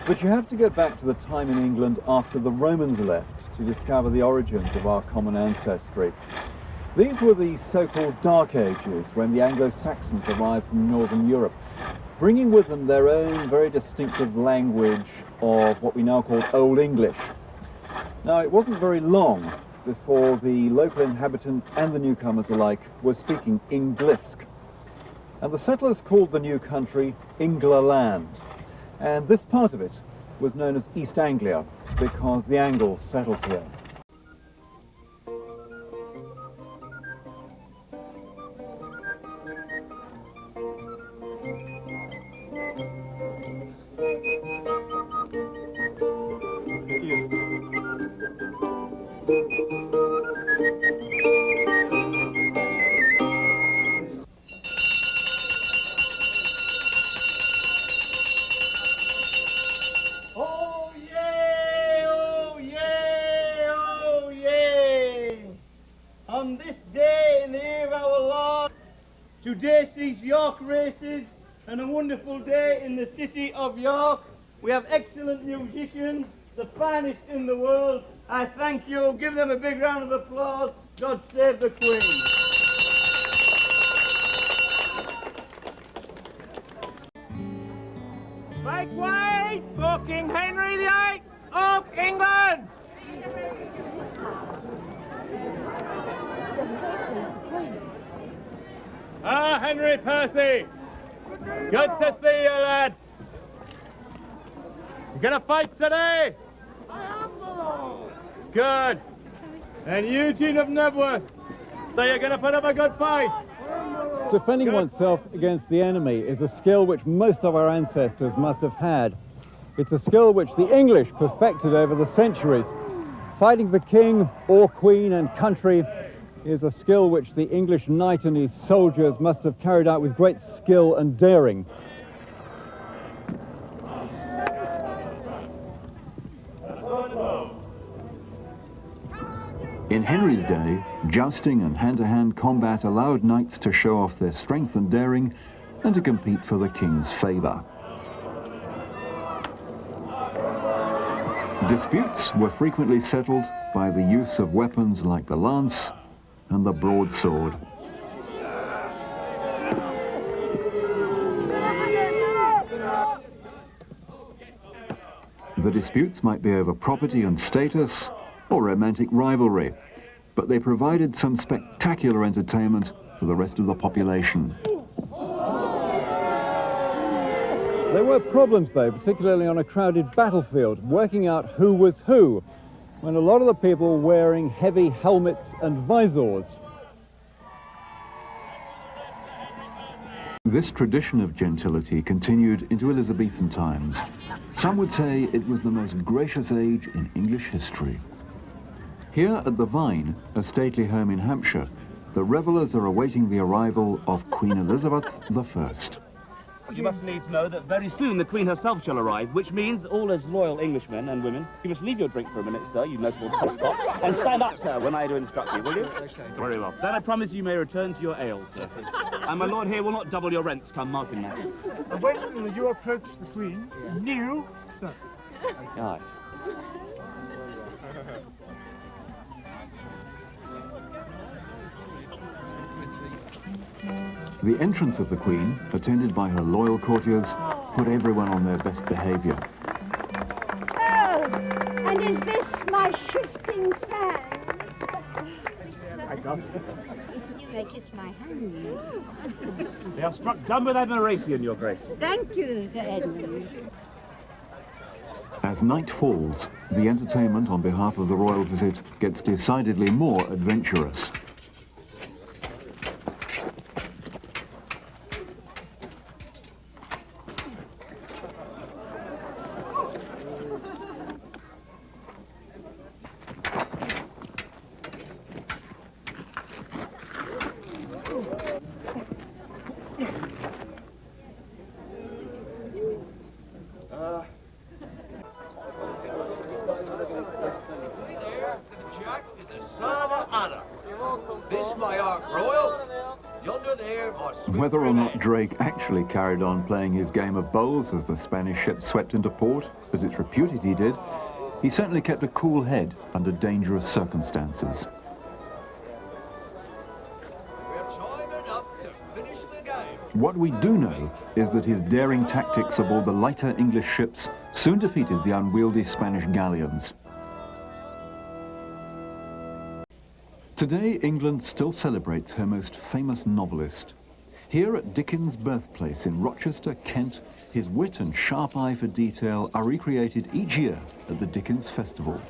But you have to go back to the time in England after the Romans left to discover the origins of our common ancestry. These were the so-called Dark Ages, when the Anglo-Saxons arrived from Northern Europe, bringing with them their own very distinctive language of what we now call Old English. Now, it wasn't very long before the local inhabitants and the newcomers alike were speaking Inglisk. And the settlers called the new country Englaland. And this part of it was known as East Anglia because the Angles settled here. On this day in the year of our Lord, today sees York races and a wonderful day in the city of York. We have excellent musicians, the finest in the world. I thank you. Give them a big round of applause. God save the Queen. Make way for King Henry VIII of England. Ah, Henry Percy, good to see you, lad. You gonna fight today? I am, the Lord. Good. And Eugene of Nebworth, so you're gonna put up a good fight? Defending oneself against the enemy is a skill which most of our ancestors must have had. It's a skill which the English perfected over the centuries. Fighting the king or queen and country is a skill which the English knight and his soldiers must have carried out with great skill and daring. In Henry's day, jousting and hand-to-hand combat allowed knights to show off their strength and daring and to compete for the king's favour. Disputes were frequently settled by the use of weapons like the lance and the broadsword. The disputes might be over property and status or romantic rivalry, but they provided some spectacular entertainment for the rest of the population. There were problems though, particularly on a crowded battlefield, working out who was who, when a lot of the people were wearing heavy helmets and visors. This tradition of gentility continued into Elizabethan times. Some would say it was the most gracious age in English history. Here at the Vine, a stately home in Hampshire, the revellers are awaiting the arrival of Queen Elizabeth I. You must needs know that very soon the Queen herself shall arrive, which means all as loyal Englishmen and women, you must leave your drink for a minute, sir, you notable tosspot, and stand up, sir, when I do instruct you, will you? Okay. Very well. Then I promise you may return to your ale, sir. And my lord here will not double your rents come Martinmas. When you approach the Queen, kneel, sir. Aye. The entrance of the Queen, attended by her loyal courtiers, put everyone on their best behaviour. Oh, and is this my shifting sands? I don't. You may kiss my hand. They are struck dumb with admiration, your grace. Thank you, Sir Edmund. As night falls, the entertainment on behalf of the royal visit gets decidedly more adventurous. Whether or not Drake actually carried on playing his game of bowls as the Spanish ship swept into port, as it's reputed he did, he certainly kept a cool head under dangerous circumstances. What we do know is that his daring tactics aboard the lighter English ships soon defeated the unwieldy Spanish galleons. Today, England still celebrates her most famous novelist. Here at Dickens' birthplace in Rochester, Kent, his wit and sharp eye for detail are recreated each year at the Dickens Festival.